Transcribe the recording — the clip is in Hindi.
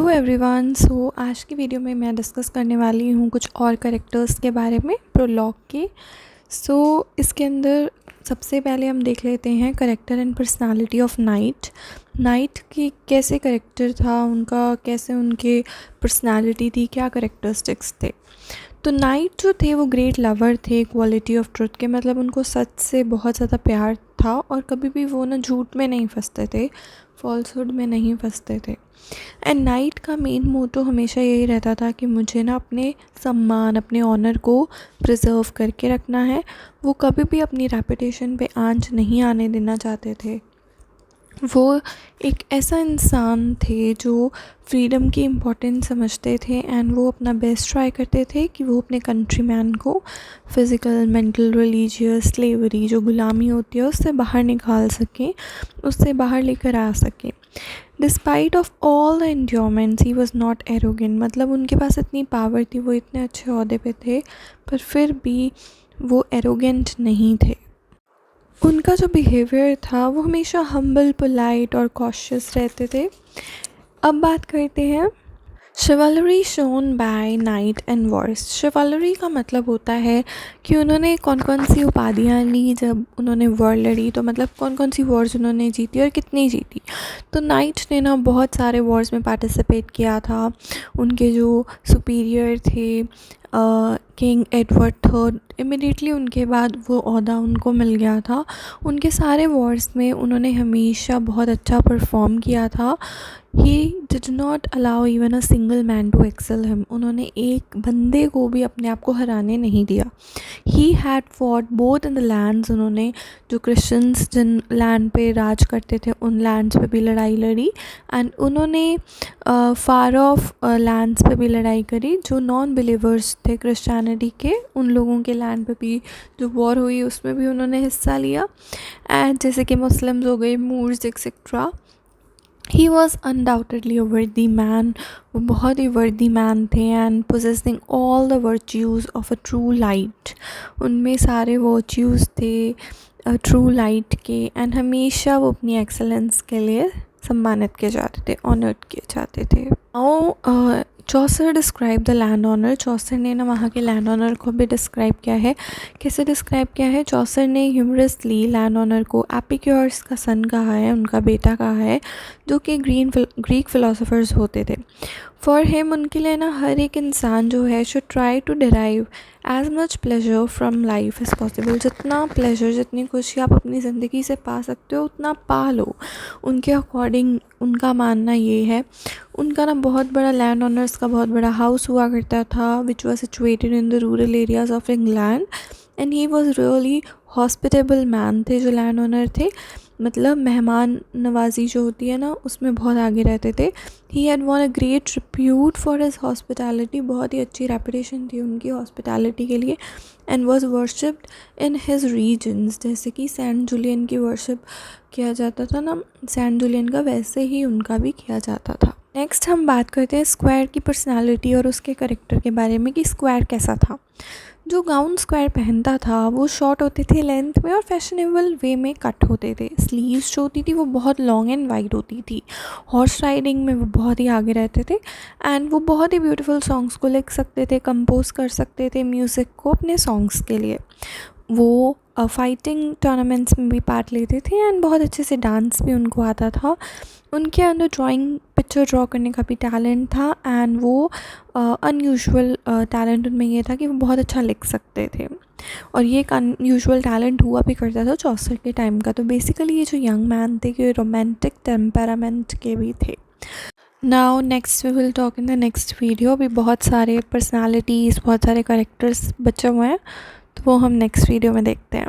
Hello everyone. आज की वीडियो में मैं डिस्कस करने वाली हूँ कुछ और कैरेक्टर्स के बारे में प्रोलॉग के। इसके अंदर सबसे पहले हम देख लेते हैं character and personality of night. Night की कैसे कैरेक्टर था उनका, कैसे उनके पर्सनालिटी थी, क्या कैरेक्टरिस्टिक्स थे। तो नाइट जो थे वो ग्रेट लवर थे क्वालिटी ऑफ ट्रुथ के, मतलब उनको सच से बहुत ज़्यादा प्यार था और कभी भी वो ना झूठ में नहीं फंसते थे, फॉल्सहुड में नहीं फंसते थे। एंड नाइट का मेन मोटो हमेशा यही रहता था कि मुझे ना अपने सम्मान, अपने ऑनर को प्रिजर्व करके रखना है। वो कभी भी अपनी रेपुटेशन पे आंच नहीं आने देना चाहते थे। वो एक ऐसा इंसान थे जो फ्रीडम की इम्पोर्टेंस समझते थे एंड वो अपना बेस्ट ट्राई करते थे कि वो अपने कंट्री मैन को फ़िज़िकल, मेंटल, रिलीजियस स्लेवरी जो गुलामी होती है उससे बाहर निकाल सकें, उससे बाहर लेकर आ सकें। Despite of all the endowments he was not arrogant, मतलब उनके पास इतनी पावर थी, वो इतने अच्छे ओहदे पे थे, पर फिर भी वो एरोगेंट नहीं थे। उनका जो बिहेवियर था वो हमेशा हम्बल, पोलाइट और कॉशियस रहते थे। अब बात करते हैं शिवलरी shown by night and Wars. शिवलरी का मतलब होता है कि उन्होंने कौन कौन सी उपाधियाँ ली जब उन्होंने वॉर लड़ी, तो मतलब कौन कौन सी वॉर्स उन्होंने जीती और कितनी जीती। तो नाइट ने ना बहुत सारे वॉर्स में पार्टिसिपेट किया था। उनके जो सुपीरियर थे किंग एडवर्ड थर्ड, इमिडिएटली उनके बाद वो ओहदा उनको मिल गया था। उनके सारे वॉर्स में उन्होंने हमेशा बहुत अच्छा परफॉर्म किया था। He did not allow even a single man to excel him. उन्होंने एक बंदे को भी अपने आप को हराने नहीं दिया। He had fought both in the lands, उन्होंने जो क्रिश्चियंस जिन लैंड पे राज करते थे उन लैंड्स पे भी लड़ाई लड़ी एंड उन्होंने फार ऑफ लैंड्स पे भी लड़ाई करी। जो नॉन बिलीवर्स थे क्रिश्चियनिटी के, उन लोगों के लैंड पे भी जो वॉर हुई उसमें भी उन्होंने हिस्सा लिया। एंड जैसे कि मुस्लिम्स हो गए, Moors etcetera. He was undoubtedly a worthy man, वो बहुत ही वर्दी मैन थे and possessing all the virtues of a true light. उनमें सारे वर्च्यूज़ थे ट्रू लाइट के एंड हमेशा वो अपनी एक्सेलेंस के लिए सम्मानित किए जाते थे, ऑनर्ड किए जाते थे। चौसर डिस्क्राइब द लैंड ऑनर। चौसर ने ना वहाँ के लैंड ऑनर को भी डिस्क्राइब किया है। कैसे डिस्क्राइब किया है? चौसर ने ह्यूमरसली लैंड ऑनर को एपिक्योर्स का सन कहा है, उनका बेटा कहा है, जो कि ग्रीक फ़िलासफ़र्स होते थे। फॉर हिम, उनके लिए ना हर एक इंसान जो है should try to derive as much pleasure from life as possible. जितना प्लेजर, जितनी खुशी आप अपनी ज़िंदगी से पा सकते हो उतना पा लो। उनके अकॉर्डिंग उनका मानना ये है। उनका ना बहुत बड़ा लैंड ऑनर्स का बहुत बड़ा हाउस हुआ करता था which was situated in the rural areas of England and he was really hospitable man थे जो लैंड ऑनर थे। मतलब मेहमान नवाजी जो होती है ना उसमें बहुत आगे रहते थे। He had won a great repute for his hospitality, बहुत ही अच्छी रेपुटेशन थी उनकी हॉस्पिटैलिटी के लिए and was worshipped in his regions. जैसे कि सेंट जूलियन की वर्शिप किया जाता था ना सेंट जूलियन का, वैसे ही उनका भी किया जाता था। नेक्स्ट हम बात करते हैं स्क्वायर की पर्सनालिटी और उसके करेक्टर के बारे में कि स्क्वायर कैसा था। जो गाउन स्क्वायर पहनता था वो शॉर्ट होते थे लेंथ में और फैशनेबल वे में कट होते थे। स्लीव्स जो होती थी वो बहुत लॉन्ग एंड वाइड होती थी। हॉर्स राइडिंग में वो बहुत ही आगे रहते थे एंड वो बहुत ही ब्यूटीफुल सॉन्ग्स को लिख सकते थे, कंपोज कर सकते थे म्यूज़िक को अपने सॉन्ग्स के लिए। वो फाइटिंग टूर्नामेंट्स में भी पार्ट लेते थे एंड बहुत अच्छे से डांस भी उनको आता था। उनके अंदर ड्राइंग, पिक्चर ड्रॉ करने का भी टैलेंट था एंड वो अनयूजुअल टैलेंट उनमें ये था कि वो बहुत अच्छा लिख सकते थे और ये एक अनयूजुअल टैलेंट हुआ भी करता था चौसर के टाइम का। तो बेसिकली ये जो यंग मैन थे कि रोमांटिक टेम्परामेंट के भी थे। Now next we will talk in the next video. अभी बहुत सारे पर्सनालिटीज़, बहुत सारे करेक्टर्स बचे हुए हैं, तो वो हम नेक्स्ट वीडियो में देखते हैं।